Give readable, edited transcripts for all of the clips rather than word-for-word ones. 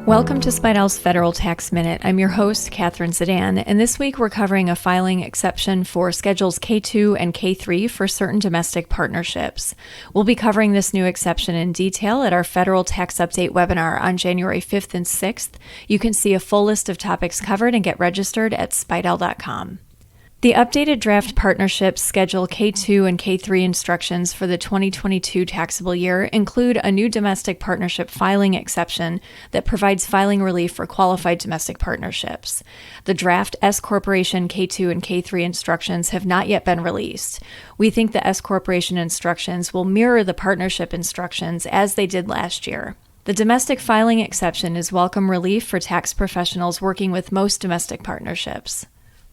Welcome to Spidell's Federal Tax Minute. I'm your host, Catherine Sedan, and this week we're covering a filing exception for Schedules K-2 and K-3 for certain domestic partnerships. We'll be covering this new exception in detail at our Federal Tax Update webinar on January 5th and 6th. You can see a full list of topics covered and get registered at spidell.com. The updated draft partnerships Schedule K-2 and K-3 instructions for the 2022 taxable year include a new domestic partnership filing exception that provides filing relief for qualified domestic partnerships. The draft S Corporation K-2 and K-3 instructions have not yet been released. We think the S Corporation instructions will mirror the partnership instructions as they did last year. The domestic filing exception is welcome relief for tax professionals working with most domestic partnerships.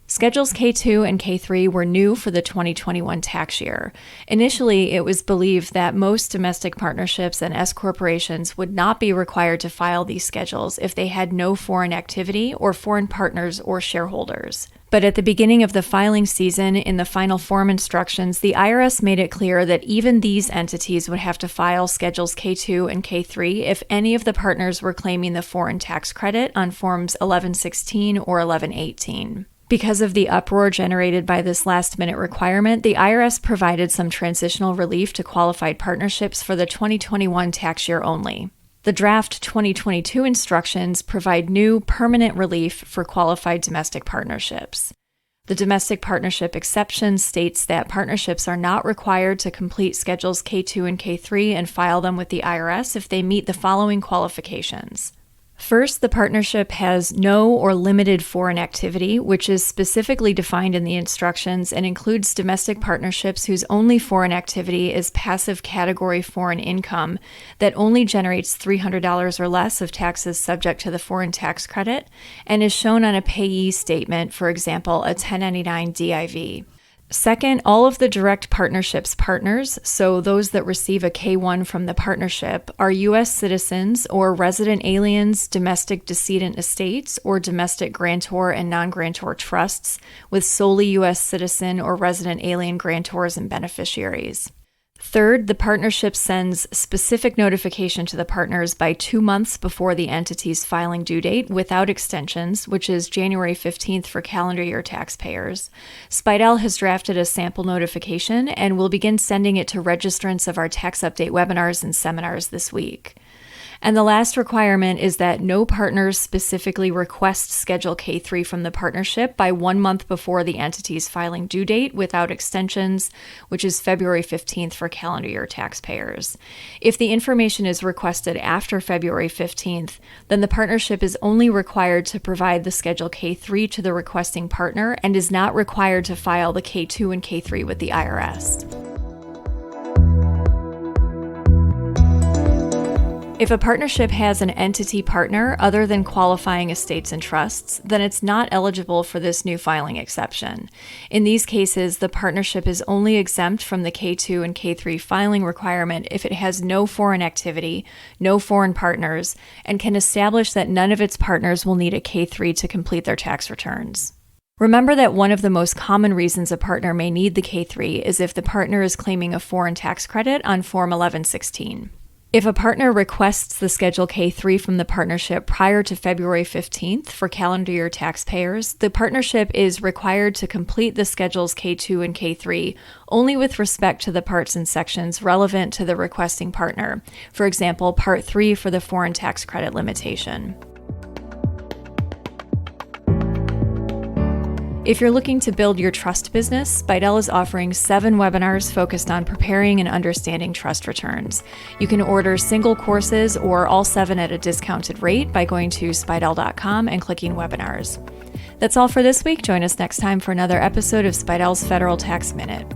Schedules K-2 and K-3 were new for the 2021 tax year. Initially, it was believed that most domestic partnerships and S corporations would not be required to file these schedules if they had no foreign activity or foreign partners or shareholders. But at the beginning of the filing season, in the final form instructions, the IRS made it clear that even these entities would have to file Schedules K-2 and K-3 if any of the partners were claiming the foreign tax credit on Forms 1116 or 1118. Because of the uproar generated by this last-minute requirement, the IRS provided some transitional relief to qualified partnerships for the 2021 tax year only. The draft 2022 instructions provide new permanent relief for qualified domestic partnerships. The domestic partnership exception states that partnerships are not required to complete Schedules K-2 and K-3 and file them with the IRS if they meet the following qualifications. First, the partnership has no or limited foreign activity, which is specifically defined in the instructions and includes domestic partnerships whose only foreign activity is passive category foreign income that only generates $300 or less of taxes subject to the foreign tax credit and is shown on a payee statement, for example, a 1099 DIV. Second, all of the direct partnerships partners, so those that receive a K-1 from the partnership, are U.S. citizens or resident aliens, domestic decedent estates, or domestic grantor and non-grantor trusts with solely U.S. citizen or resident alien grantors and beneficiaries. Third, the partnership sends specific notification to the partners by 2 months before the entity's filing due date without extensions, which is January 15th for calendar year taxpayers. Spidell has drafted a sample notification and will begin sending it to registrants of our tax update webinars and seminars this week. And the last requirement is that no partners specifically request Schedule K-3 from the partnership by 1 month before the entity's filing due date without extensions, which is February 15th for calendar year taxpayers. If the information is requested after February 15th, then the partnership is only required to provide the Schedule K-3 to the requesting partner and is not required to file the K-2 and K-3 with the IRS. If a partnership has an entity partner other than qualifying estates and trusts, then it's not eligible for this new filing exception. In these cases, the partnership is only exempt from the K-2 and K-3 filing requirement if it has no foreign activity, no foreign partners, and can establish that none of its partners will need a K-3 to complete their tax returns. Remember that one of the most common reasons a partner may need the K-3 is if the partner is claiming a foreign tax credit on Form 1116. If a partner requests the Schedule K-3 from the partnership prior to February 15th for calendar year taxpayers, the partnership is required to complete the Schedules K-2 and K-3 only with respect to the parts and sections relevant to the requesting partner, for example, Part 3 for the foreign tax credit limitation. If you're looking to build your trust business, Spidell is offering 7 webinars focused on preparing and understanding trust returns. You can order single courses or all 7 at a discounted rate by going to spidell.com and clicking webinars. That's all for this week. Join us next time for another episode of Spidell's Federal Tax Minute.